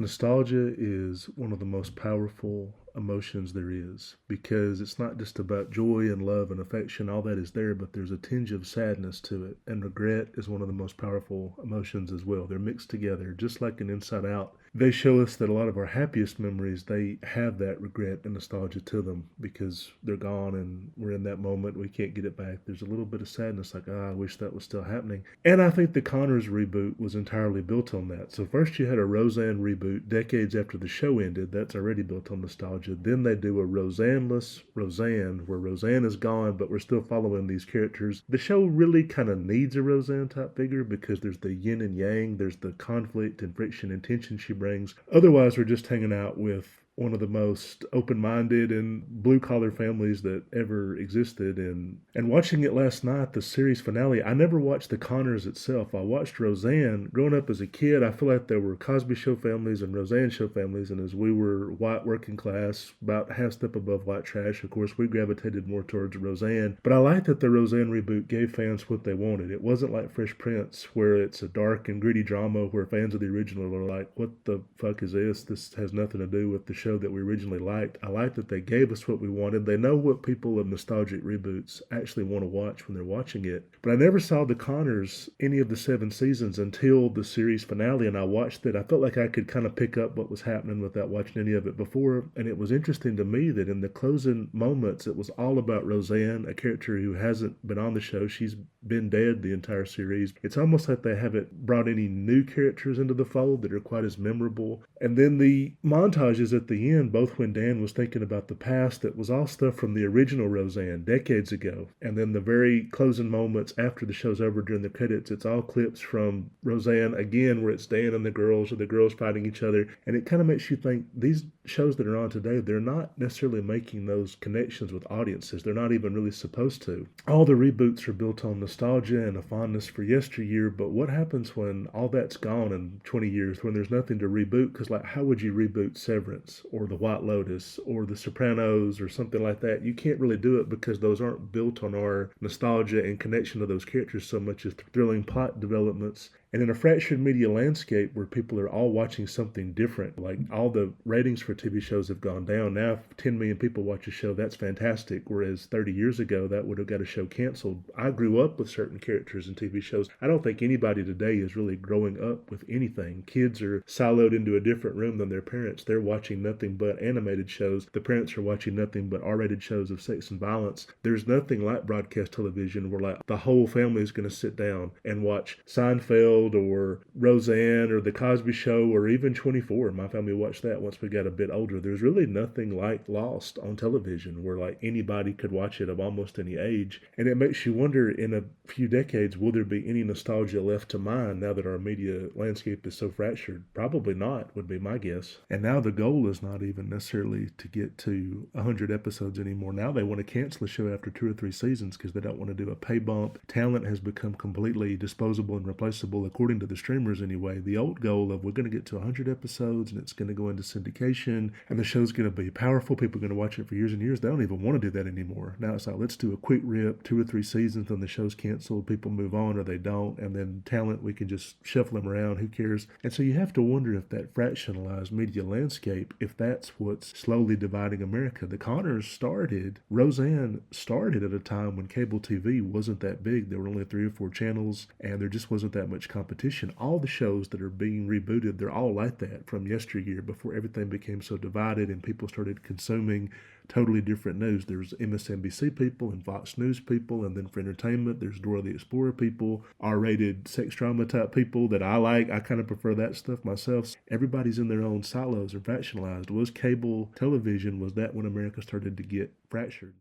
Nostalgia is one of the most powerful emotions there is because it's not just about joy and love and affection, all that is there, but there's a tinge of sadness to it. And regret is one of the most powerful emotions as well. They're mixed together, just like in Inside Out. They show us that a lot of our happiest memories, they have that regret and nostalgia to them because they're gone and we're in that moment. We can't get it back. There's a little bit of sadness, like, I wish that was still happening. And I think the Connors reboot was entirely built on that. So first you had a Roseanne reboot decades after the show ended. That's already built on nostalgia. Then they do a Roseanne-less Roseanne, where Roseanne is gone, but we're still following these characters. The show really kind of needs a Roseanne type figure because there's the yin and yang, there's the conflict and friction and tension she brings. Otherwise, we're just hanging out with one of the most open-minded and blue-collar families that ever existed. And watching it last night, the series finale, I never watched the Connors itself. I watched Roseanne. Growing up as a kid, I feel like there were Cosby Show families and Roseanne Show families, and as we were white working class, about half step above white trash, of course, we gravitated more towards Roseanne. But I like that the Roseanne reboot gave fans what they wanted. It wasn't like Fresh Prince, where it's a dark and gritty drama where fans of the original are like, what the fuck is this? This has nothing to do with the show that we originally liked. I like that they gave us what we wanted. They know what people of nostalgic reboots actually want to watch when they're watching it. But I never saw the Connors any of the 7 seasons until the series finale, and I watched it. I felt like I could kind of pick up what was happening without watching any of it before, and it was interesting to me that in the closing moments, it was all about Roseanne, a character who hasn't been on the show. She's been dead the entire series. It's almost like they haven't brought any new characters into the fold that are quite as memorable. And then the montages at the end, both when Dan was thinking about the past, it was all stuff from the original Roseanne decades ago. And then the very closing moments after the show's over during the credits, it's all clips from Roseanne again, where it's Dan and the girls, or the girls fighting each other. And it kind of makes you think these shows that are on today, they're not necessarily making those connections with audiences. They're not even really supposed to. All the reboots are built on nostalgia and a fondness for yesteryear, but what happens when all that's gone in 20 years, when there's nothing to reboot? Because, like, how would you reboot Severance or The White Lotus or The Sopranos or something like that? You can't really do it because those aren't built on our nostalgia and connection to those characters so much as thrilling plot developments. And in a fractured media landscape where people are all watching something different, like all the ratings for TV shows have gone down. Now, if 10 million people watch a show, that's fantastic. Whereas 30 years ago, that would have got a show canceled. I grew up with certain characters in TV shows. I don't think anybody today is really growing up with anything. Kids are siloed into a different room than their parents. They're watching nothing but animated shows. The parents are watching nothing but R-rated shows of sex and violence. There's nothing like broadcast television where, like, the whole family is going to sit down and watch Seinfeld or Roseanne or The Cosby Show or even 24. My family watched that once we got a bit older. There's really nothing like Lost on television where, like, anybody could watch it of almost any age. And it makes you wonder, in a few decades, will there be any nostalgia left to mine now that our media landscape is so fractured? Probably not, would be my guess. And now the goal is not even necessarily to get to 100 episodes anymore. Now they want to cancel a show after 2 or 3 seasons because they don't want to do a pay bump. Talent has become completely disposable and replaceable, according to the streamers anyway. The old goal of, we're going to get to 100 episodes and it's going to go into syndication and the show's going to be powerful, people are going to watch it for years and years. They don't even want to do that anymore. Now it's like, let's do a quick rip, 2 or 3 seasons, then the show's canceled, people move on or they don't, and then talent, we can just shuffle them around, who cares? And so you have to wonder if that fractionalized media landscape, if that's what's slowly dividing America. The Connors started, Roseanne started at a time when cable TV wasn't that big. There were only 3 or 4 channels and there just wasn't that much competition. All the shows that are being rebooted, they're all like that from yesteryear, before everything became so divided and people started consuming totally different news. There's MSNBC people and Fox News people, and then for entertainment, there's Dora the Explorer people, R-rated sex drama type people that I like. I kind of prefer that stuff myself. Everybody's in their own silos and fractionalized. Was cable television, was that when America started to get fractured?